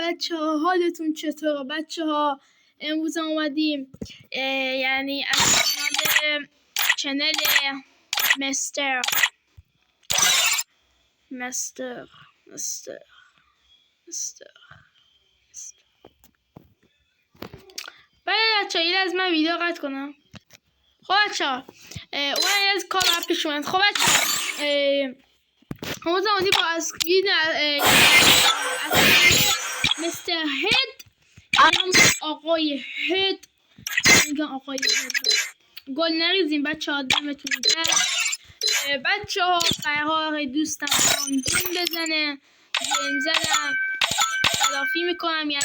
بچه ها، حالتون چطوره بچه ها؟ امروز اومدیم یعنی از چنل مستر باید بچه ها یه از من ویدیو قطع کنم. خب بچه ها اون از کار پیش اومد. خب بچه ها همون زمانی با از مستر هد آقای هد میگم آقای هد گل نریزیم بچه ها، دمتون گرم. بچه ها قرار دوستم جیم بزنه، جیم زدم تلافی میکنم، یعنی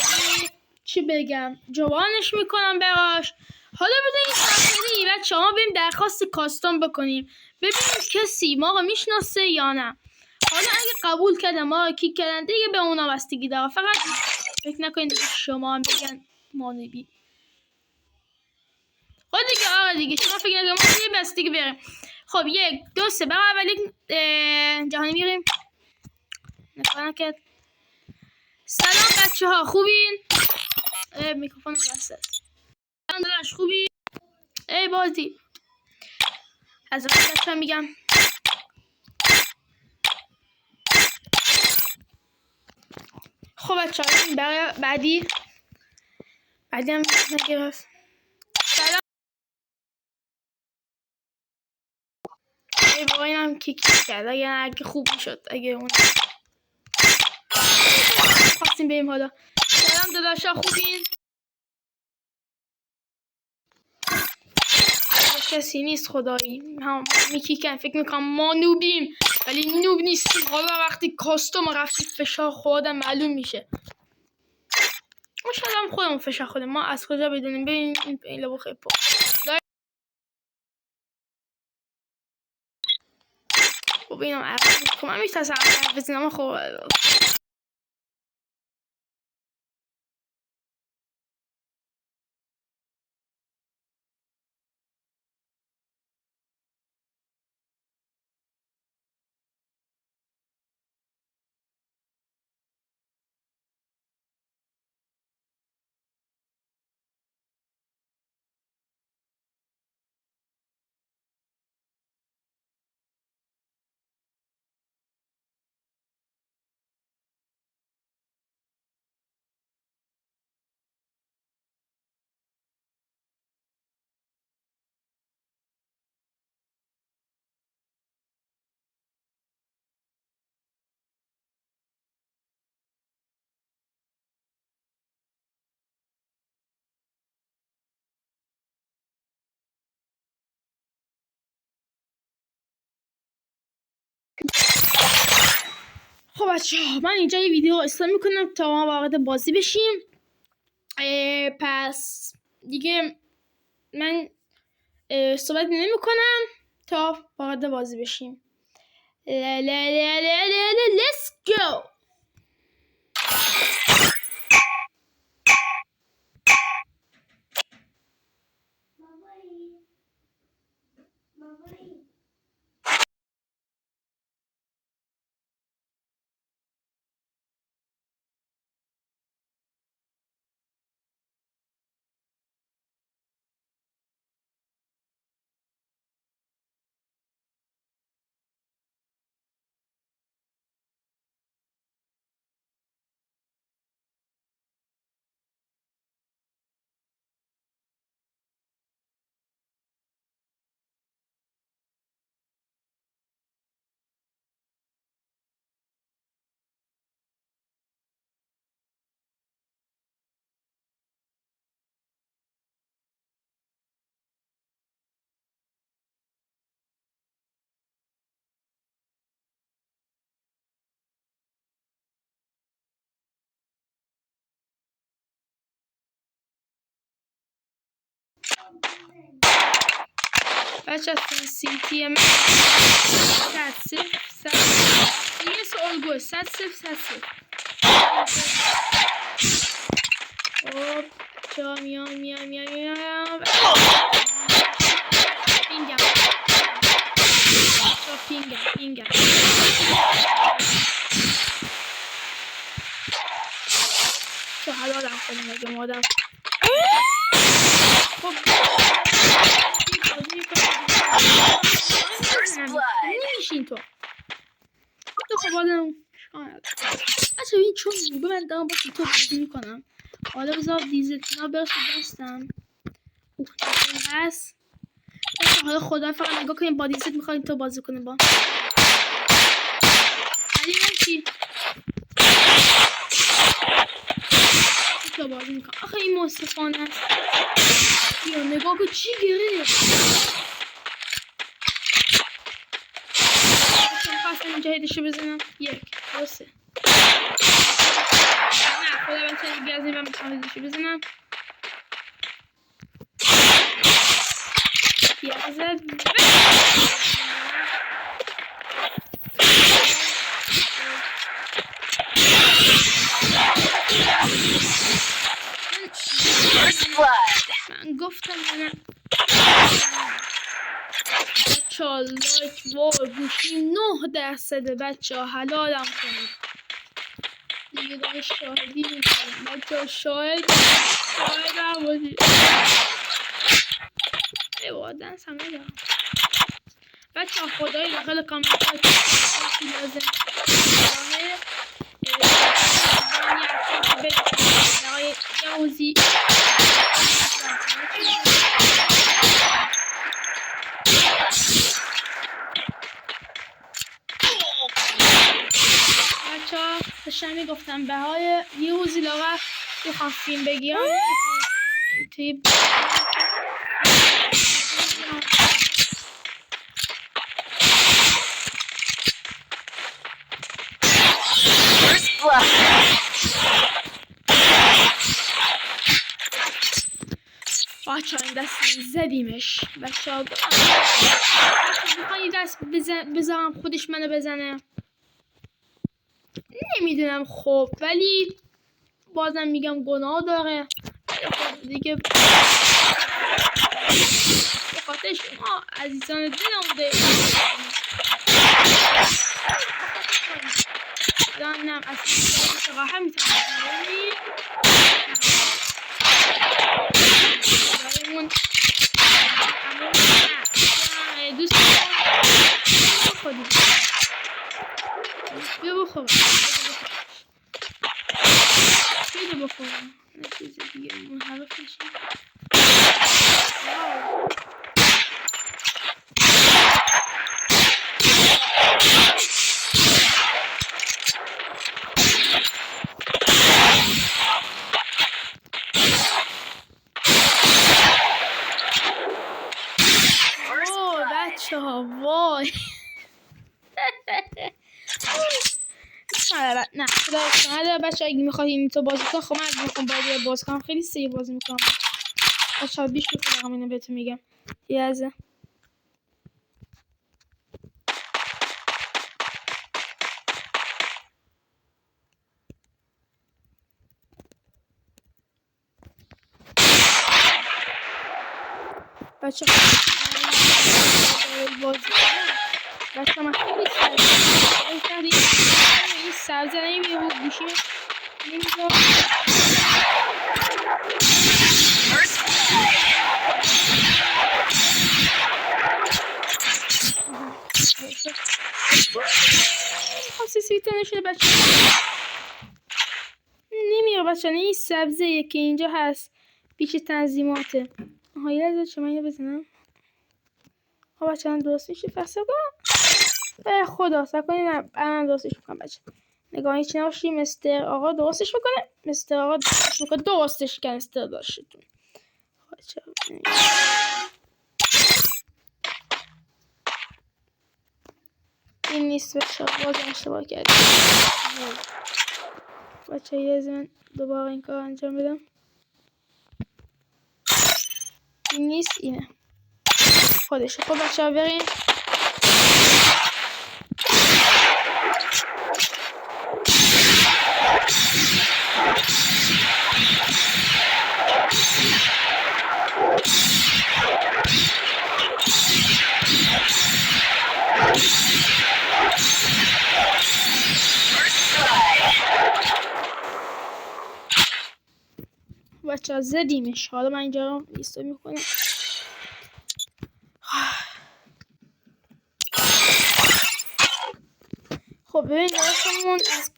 چی بگم جوانش میکنم براش. حالا بزنید بچه ها بریم درخواست کاستوم بکنیم ببینیم کسی ما رو میشناسه یا نه. حالا اگه قبول کردن ما رو کیک کردن دیگه به اونا بستگی داره، فقط فکر نکنید شما هم بگن ما نبی. خب دیگه آقا دیگه شما فکر نکنید ما دیگه بستگی بریم. خب 1 2 3 برای اولی جهانی میریم. نکنه. سلام بچه ها خوبین؟ میکروفون بسته. سلام داداش خوبی؟ ای بازی از بچه ها میگم خب بچه ها برای بعدی هم نگرفت. سلام. ای بابا اینم کیک کرد اگه خوب میشد اگه اون خواستیم بریم. حالا سلام داداشا خوبین؟ کسی نیست خدایی هم میکیکن، فکر میکنم ما نوبیم ولی نوب نیستیم. حالا وقتی کاستوم رفتی فشار خوردن معلوم میشه. ما شاید هم خودمون فشار خوردیم، ما از کجا بدونیم؟ ببین این لبو خیلی پر خب اینم عرض میکنم. من میترسم عرض بزنم. خب خب بچه ها من اینجا یه ویدیو استارت میکنم تا ما وارد بازی بشیم. پس دیگه من صحبت نمی کنم تا وارد بازی بشیم. Let's go. بچه سنسیتی من 100 یه سوال گوه 100 خب چا میام پینگم بچه حلالم کنیم اگه مادم خب نمیشین تو خب آدم بچه این چون میگه من دارم با تو بازی میکنم حالا بذار دیزلتونا برس دستم هست حالا خدا فقط نگاه کنیم با دیزلت میخوایم تو بازی کنیم با علی چی؟ تو بازی میکنم آخه این مصطفانه است یا نگاه که چی گره خواستم اینجا هیدشو بزنم یک درسته نه خدا بچه دیگه از این من میخوام هیدشو بزنم یازد من گفتم نه بچه ها لایک وار گوشی 9% بچه ها حلالم کنید دیگه داره شاهدی میکنم بچه ها شاهد هم باشید ایوادن همه دارم بچه ها خدایی داخل کامنت ها چی لازم برای یوزی بچه ها داشتم گفتم به های یوزی لاغر میخوام فیلم بگیرم توی بچه ها این دست زدیمش بچه ها میخوان این دست بزنم خودش منو بزنه نمیدونم خب ولی بازم میگم گناه داره خب دیگه به خاطر شما عزیزان دلم بوده الان نم از راحت میتونم دوست خودی بیا بخورم بیا بخورم نه چیز دیگه منحرف میشی بچه ها وای نه خدا کنه بچه اگه میخواید تو بازی کن خب من اگه میخوام بازی باز کنم خیلی سریع بازی میکنم بچه ها بیش بکنم اینو بهتون میگم یه ازه بچه بازی بچه من خیلی سریع این سرزنه میره و گوشی نمیذار خواستی سویتانه شده بچه نمیره بچه این سبزه که اینجا هست پیش تنظیماته یه لحظه چه من اینو بزنم خب بچه من درست میشه فصل کنم به خدا سکنیم الان درستش میکنم بچه نگاهی چی نباشی مستر آقا درستش میکنه مستر آقا درستش میکنه درستش کن مستر داشتون بچه این نیست بچه باز اشتباه کردیم بچه یه زمین دوباره این کار انجام بدم این نیست اینه خودشه خب بچه ها بریم بچه ها زدیمش. حالا من اینجا رو ایستو میکنم. خب ببین داشتمون از